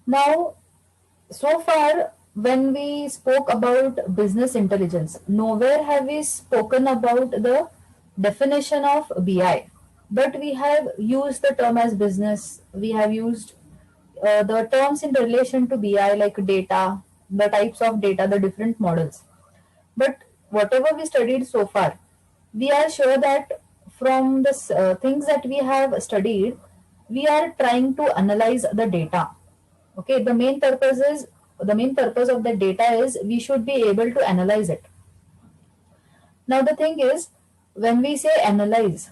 Now, so far, when we spoke about business intelligence, nowhere have we spoken about the definition of BI. But we have used the term as business, we have used the terms in relation to BI like data, the types of data, the different models. But whatever we studied so far, we are sure that from the things that we have studied, we are trying to analyze the data. Okay, the main purpose of the data is we should be able to analyze it. Now the thing is, when we say analyze,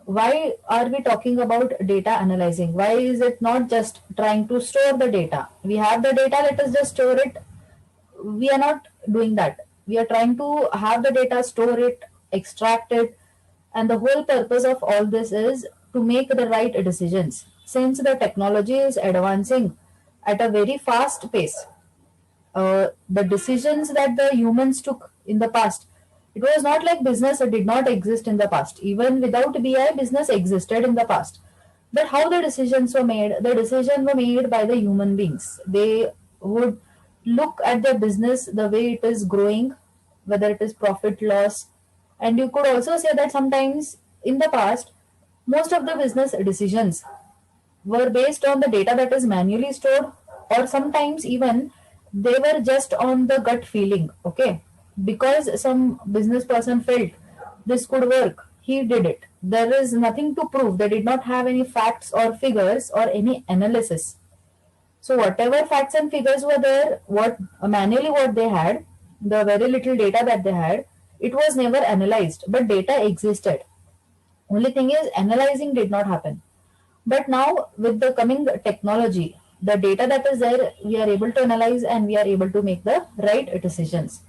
why are we talking about data analyzing? Why is it not just trying to store the data? We have the data, let us just store it. We are not doing that. We are trying to have the data, store it, extract it, and the whole purpose of all this is to make the right decisions. Since the technology is advancing at a very fast pace, the decisions that the humans took in the past, it was not like business did not exist in the past. Even without BI, business existed in the past. But how the decisions were made? The decisions were made by the human beings. They would look at their business, the way it is growing, whether it is profit loss. And you could also say that sometimes in the past, most of the business decisions were based on the data that is manually stored, or sometimes even they were just on the gut feeling. Okay, because some business person felt this could work, he did it. There is nothing to prove. They did not have any facts or figures or any analysis. So whatever facts and figures were there, what manually what they had, the very little data that they had, it was never analyzed, but data existed. Only thing is analyzing did not happen. But now, with the coming technology, the data that is there, we are able to analyze and we are able to make the right decisions.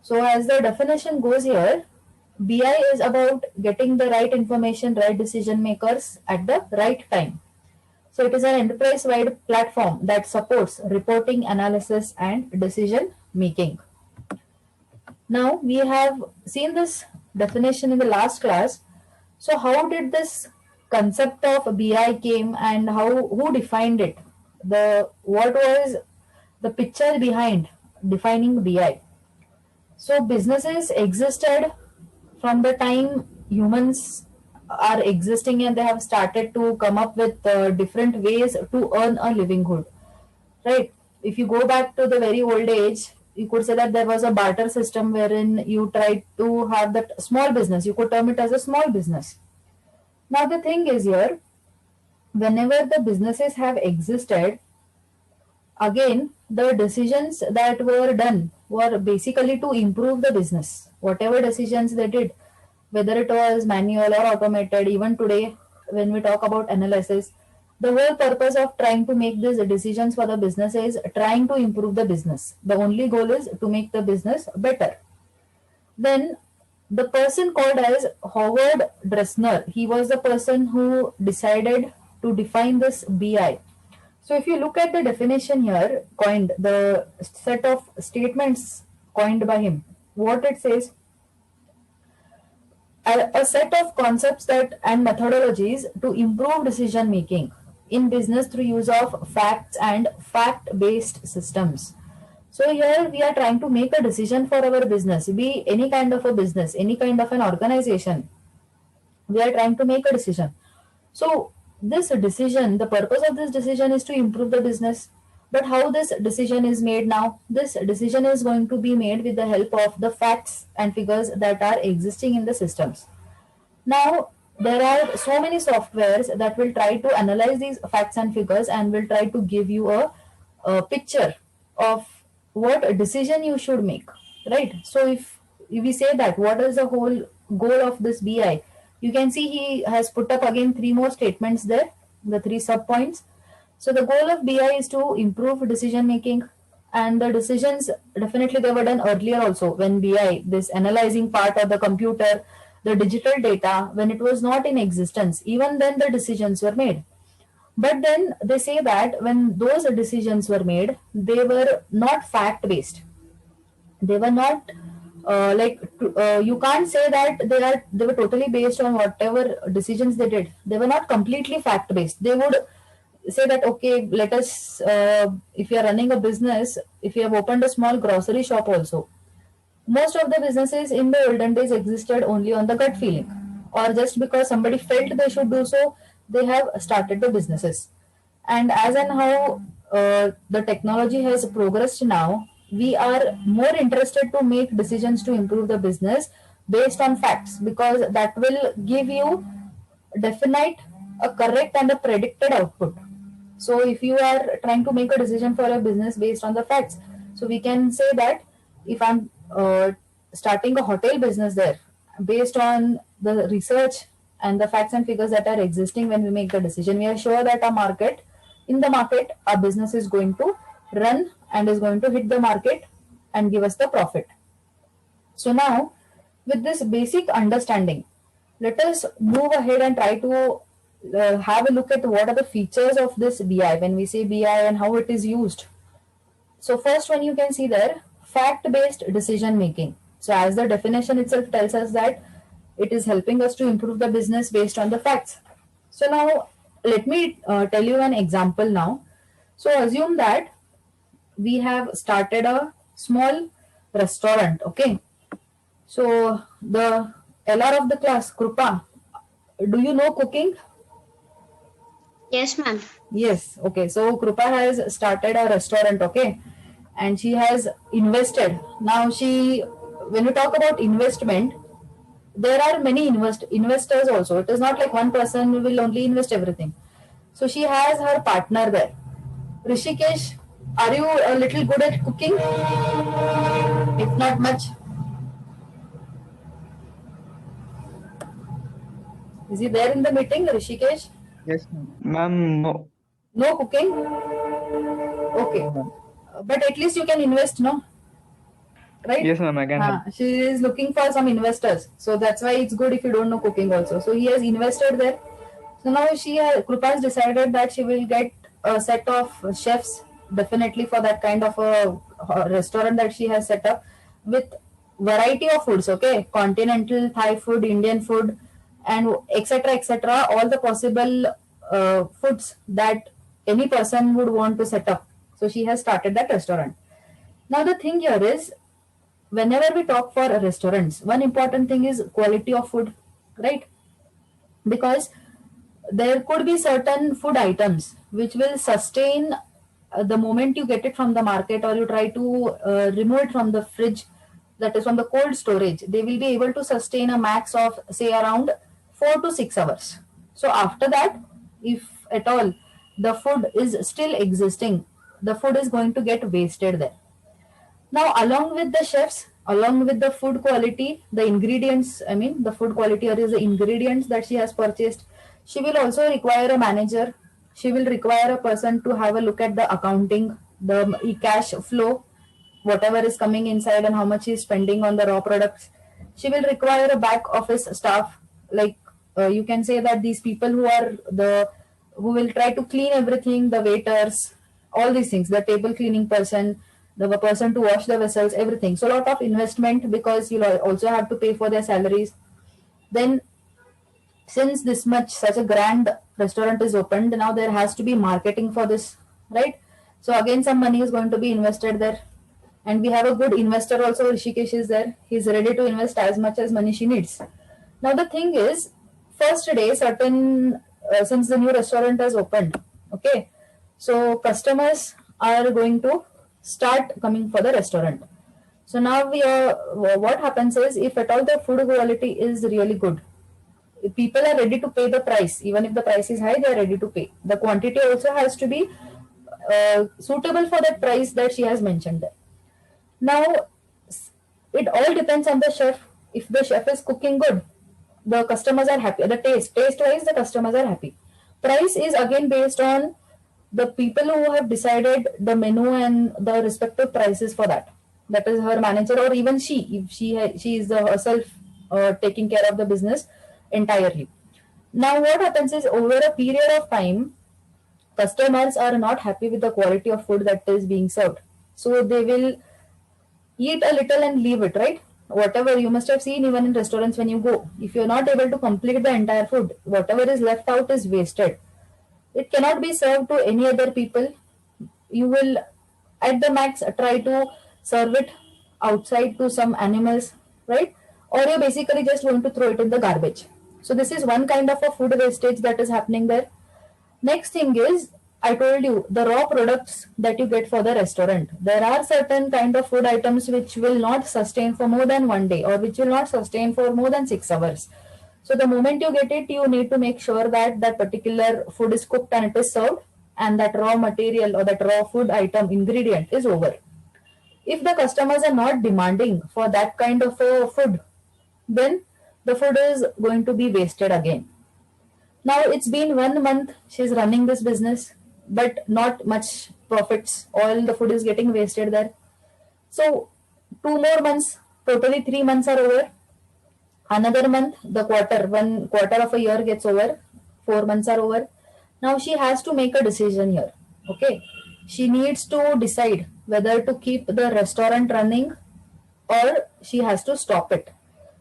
So, as the definition goes here, BI is about getting the right information, right decision makers at the right time. So, it is an enterprise wide platform that supports reporting, analysis, and decision making. Now, we have seen this definition in the last class. So how did this concept of BI came and how who defined it? The what was the picture behind defining BI? So businesses existed from the time humans are existing, and they have started to come up with different ways to earn a livelihood, right? If you go back to the very old age, you could say that there was a barter system wherein you tried to have that small business, you could term it as a small business. Now the thing is here, whenever the businesses have existed, again the decisions that were done were basically to improve the business. Whatever decisions they did, whether it was manual or automated, even today when we talk about analysis, the whole purpose of trying to make these decisions for the business is trying to improve the business. The only goal is to make the business better. Then the person called as Howard Dressner, he was the person who decided to define this BI. So if you look at the definition here, coined, the set of statements coined by him, what it says, a set of concepts that and methodologies to improve decision making in business through use of facts and fact-based systems. So here we are trying to make a decision for our business, be any kind of a business, any kind of an organization. We are trying to make a decision. So this decision, the purpose of this decision is to improve the business. But how this decision is made now? This decision is going to be made with the help of the facts and figures that are existing in the systems. Now, there are so many softwares that will try to analyze these facts and figures and will try to give you a picture of what decision you should make, right? So, if we say that, what is the whole goal of this BI? You can see he has put up again three more statements there, the three sub points. So, the goal of BI is to improve decision making, and the decisions definitely they were done earlier also when BI, this analyzing part of the computer, the digital data, when it was not in existence, even then the decisions were made. But then they say that when those decisions were made, they were not fact based. They were not you can't say that they were totally based on whatever decisions they did. They were not completely fact based. They would say that, okay, let us, if you are running a business, if you have opened a small grocery shop also, most of the businesses in the olden days existed only on the gut feeling, or just because somebody felt they should do so, they have started the businesses. And as and how the technology has progressed now, we are more interested to make decisions to improve the business based on facts, because that will give you definite, a correct, and a predicted output. So if you are trying to make a decision for a business based on the facts, so we can say that if I'm starting a hotel business there, based on the research and the facts and figures that are existing, when we make the decision, we are sure that our market, in the market, our business is going to run and is going to hit the market and give us the profit. So now, with this basic understanding, let us move ahead and try to have a look at what are the features of this BI when we say BI and how it is used. So first one, you can see there, fact-based decision making. So as the definition itself tells us that it is helping us to improve the business based on the facts. So now let me tell you an example now. So assume that we have started a small restaurant, okay? So the LR of the class, Krupa, do you know cooking? Yes, ma'am. Yes. Okay. So Krupa has started a restaurant, okay, and she has invested. Now when we talk about investment, there are many investors also. It is not like one person will only invest everything. So she has her partner there. Rishikesh, are you a little good at cooking? If not much. Is he there in the meeting, Rishikesh? Yes, ma'am. No. No cooking? Okay. But at least you can invest, no? Right? Yes, ma'am. I can help. She is looking for some investors. So that's why it's good if you don't know cooking also. So he has invested there. So now Krupa has decided that she will get a set of chefs definitely for that kind of a restaurant that she has set up, with variety of foods, okay? Continental, Thai food, Indian food, and etc. etc. All the possible foods that any person would want to set up. So she has started that restaurant. Now the thing here is, whenever we talk for restaurants, one important thing is quality of food, right? Because there could be certain food items which will sustain the moment you get it from the market, or you try to remove it from the fridge, that is from the cold storage, they will be able to sustain a max of say around 4 to 6 hours. So after that, if at all the food is still existing, the food is going to get wasted there. Now, along with the chefs, along with the food quality, the ingredients, I mean, the food quality or is the ingredients that she has purchased, she will also require a manager. She will require a person to have a look at the accounting, the cash flow, whatever is coming inside and how much she is spending on the raw products. She will require a back office staff, like you can say that these people who will try to clean everything, the waiters, all these things, the table cleaning person, the person to wash the vessels, everything. So a lot of investment, because you'll also have to pay for their salaries. Then since this much, such a grand restaurant is opened, now there has to be marketing for this, right? So again, some money is going to be invested there. And we have a good investor also, Rishikesh is there. He's ready to invest as much as money she needs. Now the thing is, first day, since the new restaurant has opened, okay, so customers are going to start coming for the restaurant. So now what happens is, if at all the food quality is really good, people are ready to pay the price. Even if the price is high, they are ready to pay. The quantity also has to be suitable for that price that she has mentioned there. Now, it all depends on the chef. If the chef is cooking good, the customers are happy. The taste-wise, the customers are happy. Price is again based on the people who have decided the menu and the respective prices for that. That is her manager, or even she, if she is herself taking care of the business entirely. Now, what happens is, over a period of time, customers are not happy with the quality of food that is being served. So they will eat a little and leave it, right? Whatever you must have seen, even in restaurants, when you go, if you're not able to complete the entire food, whatever is left out is wasted. It cannot be served to any other people. You will at the max try to serve it outside to some animals, right? Or you're basically just going to throw it in the garbage. So this is one kind of a food wastage that is happening there. Next thing is, I told you the raw products that you get for the restaurant. There are certain kind of food items which will not sustain for more than 1 day, or which will not sustain for more than 6 hours. So the moment you get it, you need to make sure that that particular food is cooked and it is served, and that raw material or that raw food item ingredient is over. If the customers are not demanding for that kind of a food, then the food is going to be wasted again. Now it's been 1 month she's running this business, but not much profits. All the food is getting wasted there. So 2 more months, totally 3 months are over. Another month, the quarter, 1 quarter of a year gets over. 4 months are over. Now she has to make a decision here. Okay. She needs to decide whether to keep the restaurant running or she has to stop it.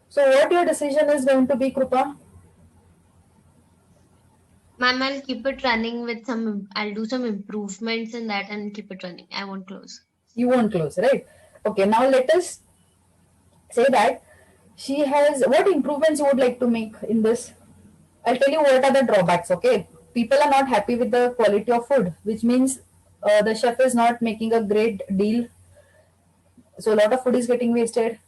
So what your decision is going to be, Krupa? Ma'am, I'll keep it running with I'll do some improvements in that and keep it running. I won't close. You won't close, right? Okay, now let us say that she has, what improvements you would like to make in this? I'll tell you what are the drawbacks, okay? People are not happy with the quality of food, which means the chef is not making a great deal. So a lot of food is getting wasted.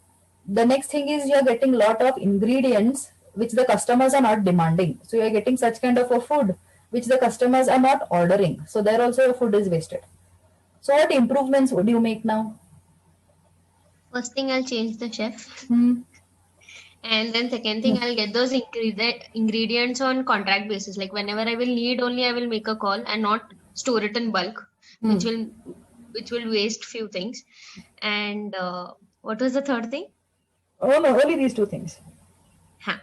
The next thing is you're getting a lot of ingredients which the customers are not demanding. So you're getting such kind of a food which the customers are not ordering. So there also your food is wasted. So what improvements would you make now? First thing, I'll change the chef. Hmm. And then second thing, I'll get those ingredients on contract basis. Like whenever I will need only, I will make a call and not store it in bulk, which will waste few things. And what was the third thing? Oh no, only these two things. Huh.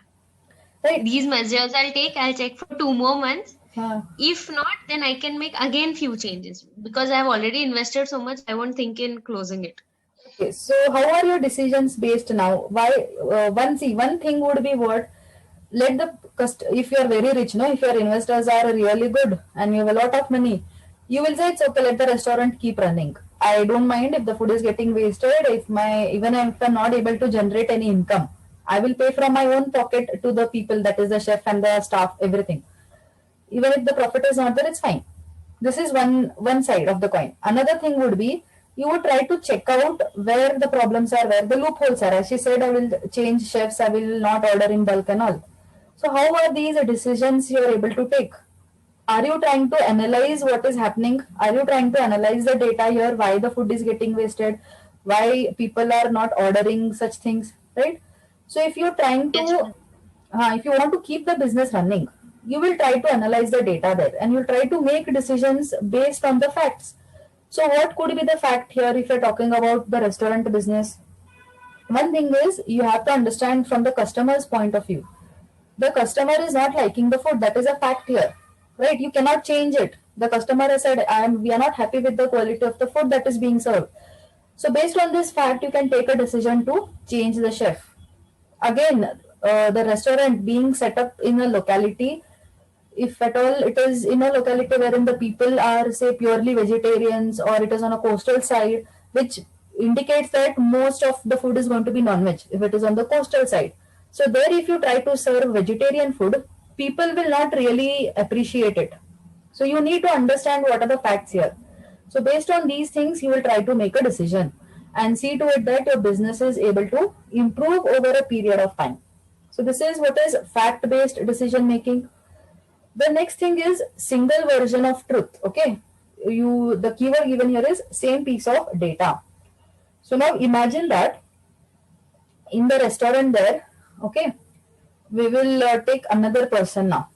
Right. These measures I'll take. I'll check for 2 more months. Huh. If not, then I can make again few changes because I have already invested so much. I won't think in closing it. Okay, so how are your decisions based now? Why one thing would be what, let the if you are very rich, no, if your investors are really good and you have a lot of money, you will say it's okay, let the restaurant keep running. I don't mind if the food is getting wasted. Even if I'm not able to generate any income, I will pay from my own pocket to the people, that is the chef and the staff, everything. Even if the profit is not there, it's fine. This is one side of the coin. Another thing would be, you would try to check out where the problems are, where the loopholes are. As she said, I will change chefs, I will not order in bulk and all. So how are these decisions you are able to take? Are you trying to analyze what is happening? Are you trying to analyze the data here, why the food is getting wasted, why people are not ordering such things, right? So if you're trying to, if you want to keep the business running, you will try to analyze the data there and you'll try to make decisions based on the facts. So what could be the fact here if you're talking about the restaurant business? One thing is, you have to understand from the customer's point of view. The customer is not liking the food. That is a fact here, right? You cannot change it. The customer has said, we are not happy with the quality of the food that is being served. So based on this fact, you can take a decision to change the chef. Again, the restaurant being set up in a locality, if at all it is in a locality wherein the people are, say, purely vegetarians, or it is on a coastal side, which indicates that most of the food is going to be non-veg if it is on the coastal side. So there, if you try to serve vegetarian food, people will not really appreciate it. So you need to understand what are the facts here. So based on these things, you will try to make a decision and see to it that your business is able to improve over a period of time. So this is what is fact-based decision making. The next thing is single version of truth. Okay, the keyword given here is same piece of data. So now imagine that in the restaurant there, okay, we will take another person now.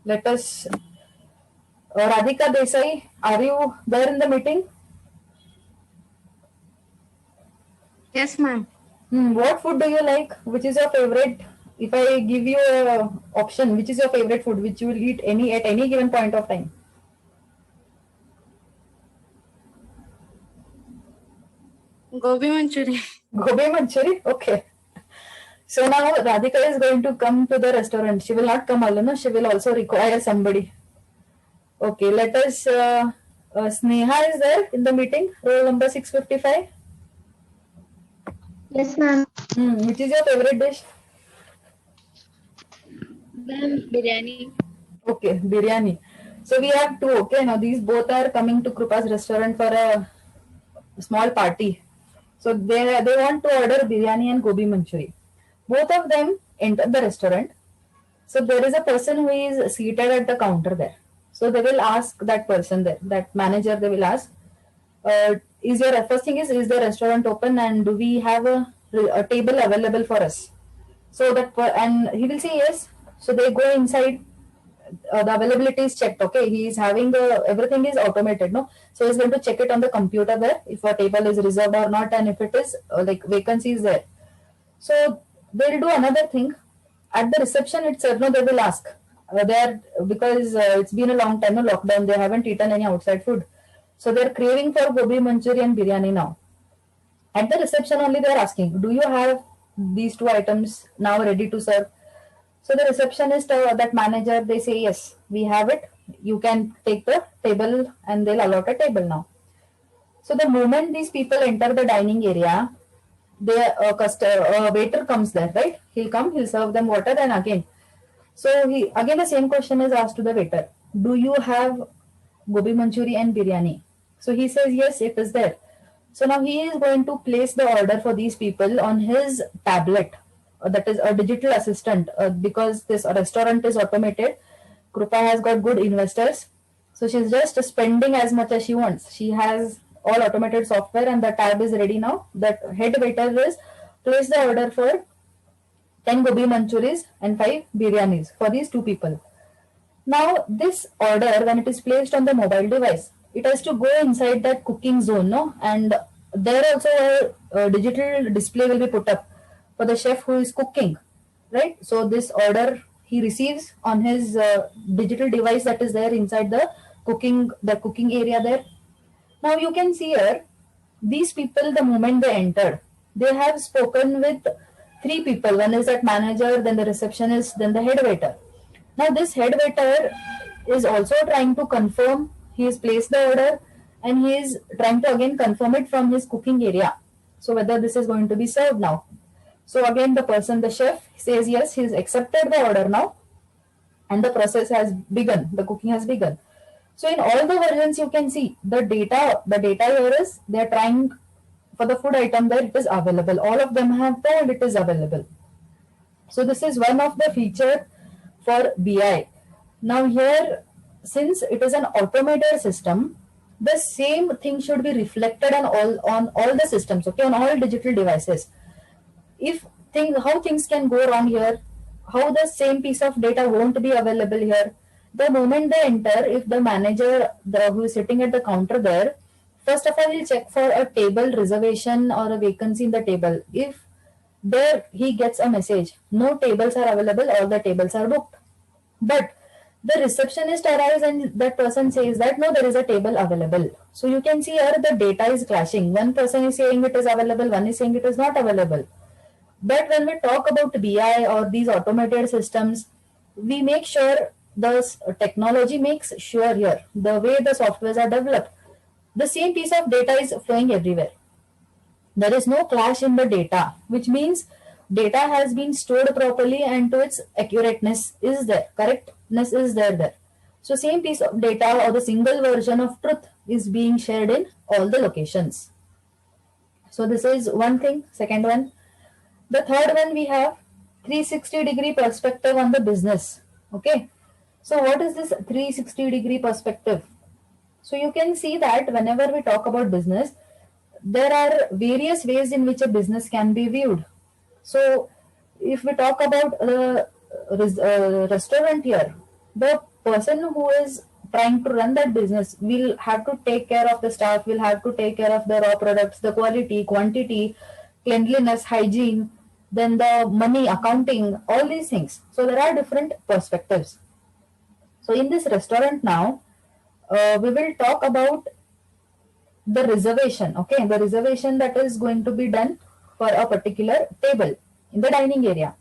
Let us, Radhika Desai, are you there in the meeting? Yes, ma'am. What food do you like? Which is your favorite? If I give you an option, which is your favorite food, which you will eat at any given point of time? Gobi Manchurian. Gobi Manchuri? Okay. So now Radhika is going to come to the restaurant. She will not come alone. She will also require somebody. Okay, let us. Sneha is there in the meeting. Roll number 655. Yes, ma'am. Which is your favorite dish? Ma'am, biryani. Okay, biryani. So we have two. Okay, now these both are coming to Krupa's restaurant for a small party. So they want to order biryani and gobi manchuri. Both of them enter the restaurant. So there is a person who is seated at the counter there. So they will ask that person there, that manager. They will ask, "Is your first thing is the restaurant open and do we have a table available for us?" So and he will say yes. So they go inside. The availability is checked. Okay, he is having the everything is automated. No, so he's going to check it on the computer there if a table is reserved or not, and if it is like vacancy is there. So they'll do another thing at the reception itself. No, they will ask. They are because it's been a long time, no lockdown. They haven't eaten any outside food, so they're craving for gobi manchurian biryani now. At the reception only, they're asking, "Do you have these two items now ready to serve?" So the receptionist, that manager, they say, "Yes, we have it. You can take the table," and they'll allot a table now. So the moment these people enter the dining area, the waiter comes there, right? He'll serve them water, and again. So again the same question is asked to the waiter. "Do you have gobi manchuri and biryani?" So he says, "Yes, it is there." So now he is going to place the order for these people on his tablet. That is a digital assistant, because this restaurant is automated. Krupa has got good investors. So she's just spending as much as she wants. She has all automated software and the tab is ready now. The head waiter is place the order for 10 gobi manchuris and 5 biryanis for these two people. Now this order, when it is placed on the mobile device, it has to go inside that cooking zone, no? And there also a digital display will be put up for the chef who is cooking, right? So this order he receives on his digital device that is there inside the cooking area there. Now you can see here, these people, the moment they entered, they have spoken with three people. One is that manager, then the receptionist, then the head waiter. Now this head waiter is also trying to confirm. He has placed the order and he is trying to again confirm it from his cooking area. So whether this is going to be served now. So again the chef says yes, he's accepted the order now and the process has begun, the cooking has begun. So in all the versions you can see the data here is they are trying for the food item there, it is available. All of them have told it is available. So this is one of the feature for BI. Now here, since it is an automated system, the same thing should be reflected on all the systems, okay, on all digital devices. How things can go wrong here, how the same piece of data won't be available here. The moment they enter, if the manager who is sitting at the counter there, first of all he'll check for a table reservation or a vacancy in the table. If there he gets a message, "No tables are available, all the tables are booked." But the receptionist arrives and that person says that no, there is a table available. So you can see here the data is clashing. One person is saying it is available, one is saying it is not available. But when we talk about BI or these automated systems, we make sure the technology makes sure here, the way the softwares are developed, the same piece of data is flowing everywhere. There is no clash in the data, which means data has been stored properly and to its accurateness is there, correctness is there. So same piece of data or the single version of truth is being shared in all the locations. So this is one thing. Second one. The third one, we have 360-degree perspective on the business. Okay. So what is this 360-degree perspective? So you can see that whenever we talk about business, there are various ways in which a business can be viewed. So if we talk about the restaurant here, the person who is trying to run that business will have to take care of the staff, will have to take care of the raw products, the quality, quantity, cleanliness, hygiene, then the money, accounting, all these things. So there are different perspectives. So in this restaurant now, we will talk about the reservation, okay, the reservation that is going to be done for a particular table in the dining area.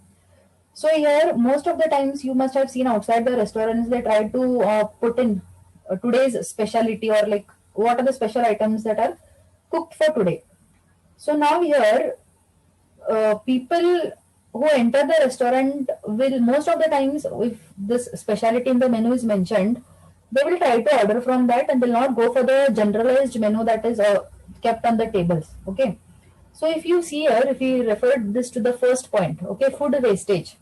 So here, most of the times you must have seen outside the restaurants, they try to put in today's specialty, or like what are the special items that are cooked for today. So now here, people who enter the restaurant will, most of the times, if this specialty in the menu is mentioned, they will try to order from that and will not go for the generalized menu that is kept on the tables. Okay. So if you see here, if we refer this to the first point, okay, food wastage.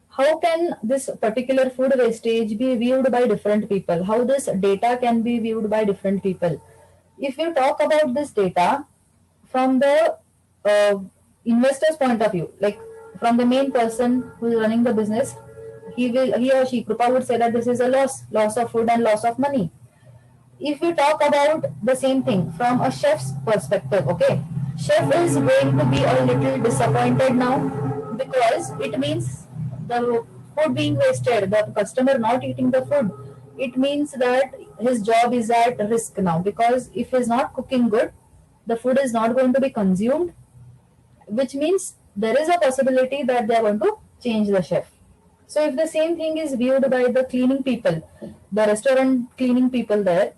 How can this particular food wastage be viewed by different people? How this data can be viewed by different people? If you talk about this data from the investor's point of view, like from the main person who is running the business, he or she, Krupa, would say that this is a loss of food and loss of money. If we talk about the same thing from a chef's perspective, okay, chef is going to be a little disappointed now, because it means the food being wasted, the customer not eating the food. It means that his job is at risk now, because if he's not cooking good, the food is not going to be consumed, which means there is a possibility that they are going to change the chef. So if the same thing is viewed by the cleaning people, the restaurant cleaning people there,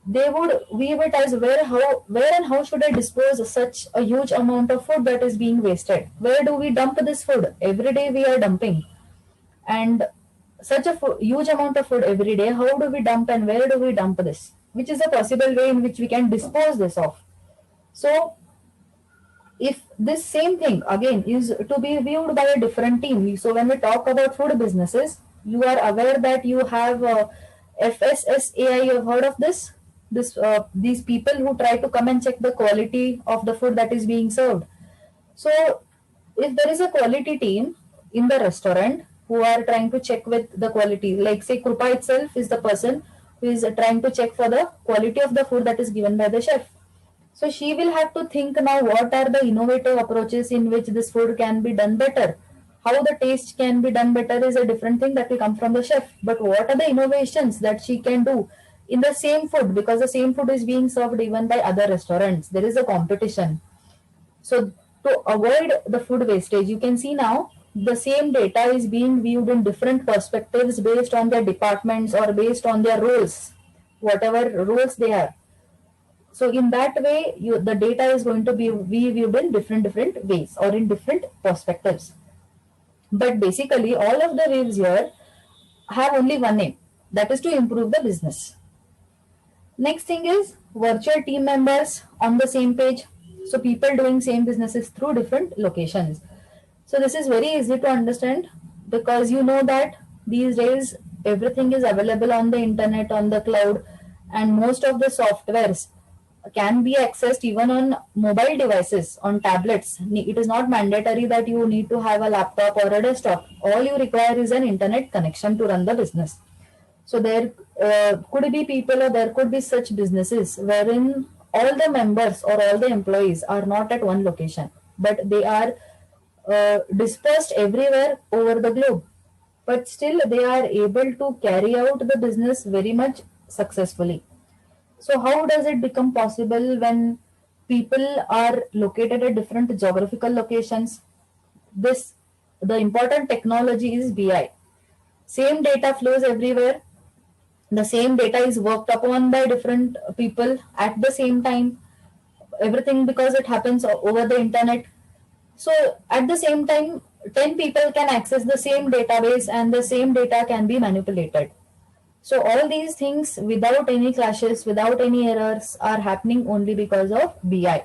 they would view it as where and how should I dispose such a huge amount of food that is being wasted? Where do we dump this food? Every day we are dumping, and such a huge amount of food every day. How do we dump and where do we dump this? Which is a possible way in which we can dispose this of. So if this same thing again is to be viewed by a different team, so when we talk about food businesses, you are aware that you have FSSAI. You have heard of this? These people who try to come and check the quality of the food that is being served. So if there is a quality team in the restaurant who are trying to check with the quality, like say Krupa itself is the person who is trying to check for the quality of the food that is given by the chef. So she will have to think now what are the innovative approaches in which this food can be done better. How the taste can be done better is a different thing that will come from the chef. But what are the innovations that she can do in the same food, because the same food is being served even by other restaurants. There is a competition. So to avoid the food wastage, you can see now the same data is being viewed in different perspectives based on their departments or based on their roles, whatever roles they have. So in that way, the data is going to be viewed in different ways or in different perspectives. But basically, all of the waves here have only one aim, that is to improve the business. Next thing is virtual team members on the same page. So people doing same businesses through different locations. So this is very easy to understand, because you know that these days everything is available on the internet, on the cloud, and most of the softwares can be accessed even on mobile devices, on tablets. It is not mandatory that you need to have a laptop or a desktop. All you require is an internet connection to run the business. So there could be people, or there could be such businesses wherein all the members or all the employees are not at one location, but they are dispersed everywhere over the globe. But still they are able to carry out the business very much successfully. So how does it become possible when people are located at different geographical locations? The important technology is BI. Same data flows everywhere. The same data is worked upon by different people at the same time. Everything because it happens over the internet. So at the same time, 10 people can access the same database and the same data can be manipulated. So all these things without any clashes, without any errors are happening only because of BI.